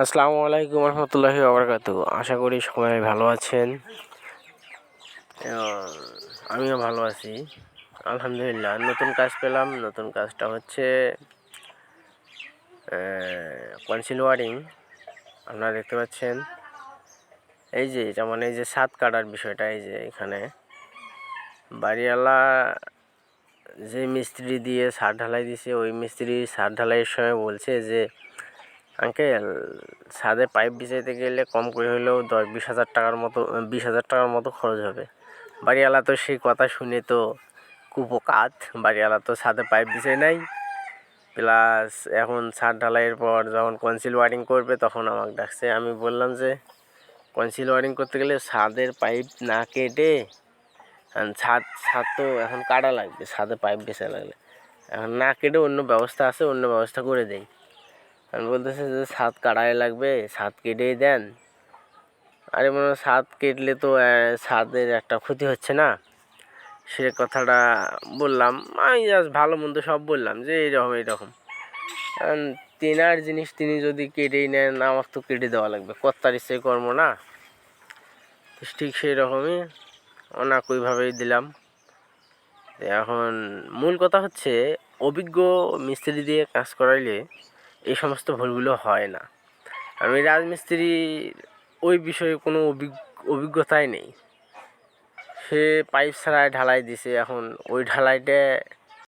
আসসালামু আলাইকুম রহমতুল্লাহি ওয়া আশা করি সবাই ভালো আছেন। আমিও ভালো আছি আলহামদুলিল্লাহ। নতুন কাজ পেলাম। নতুন কাজটা হচ্ছে কনসিল ওয়ারিং। আপনারা দেখতে পাচ্ছেন এই যে যেমন এই যে ছাদ কাটার বিষয়টা, এই যে এখানে বাড়িওয়ালা যে মিস্ত্রি দিয়ে ছাদ ঢালাই দিছে, ওই মিস্ত্রি ছাদ ঢালাইয়ের সময় বলছে যে আঙ্কেল, ছাদে পাইপ বিছাইতে গেলে কম করে হলেও 10-20 হাজার টাকার মতো 20,000 টাকার মতো খরচ হবে। বাড়িওয়ালা তো সেই কথা শুনে তো কুপোকাত। বাড়িওয়ালা তো ছাদে পাইপ বিছাই নাই, প্লাস এখন ছাদ ঢালাইয়ের পর যখন কনসিল ওয়ারিং করবে তখন আমাকে ডাকছে। আমি বললাম যে কনসিল ওয়ারিং করতে গেলে ছাদের পাইপ না কেটে, কারণ ছাদ ছাদ তো এখন কাটা লাগবে, ছাদে পাইপ বিছাই লাগলে এখন না কেটে অন্য ব্যবস্থা আছে, অন্য ব্যবস্থা করে দেই। আমি বলতেছে যে ছাদ কাটাই লাগবে, ছাদ কেটেই দেন। আরে মনে হয় ছাদ কেটলে তো ছাদের একটা ক্ষতি হচ্ছে না, সে কথাটা বললাম। আমি জাস্ট ভালো মন্দ সব বললাম যে এইরকম এইরকম। কারণ তেনার জিনিস তিনি যদি কেটেই নেন, আমার তো কেটে দেওয়া লাগবে, কর্তার ইচ্ছে কর্ম না। ঠিক সেই রকমই অনাকুইভাবেই দিলাম। এখন মূল কথা হচ্ছে অভিজ্ঞ মিস্ত্রি দিয়ে কাজ করাইলে এই সমস্ত ভুলগুলো হয় না। আমি রাজমিস্ত্রি ওই বিষয়ে কোনো অভিজ্ঞতাই নেই। সে পাইপ ছাড়াই ঢালাই দিছে, এখন ওই ঢালাইটা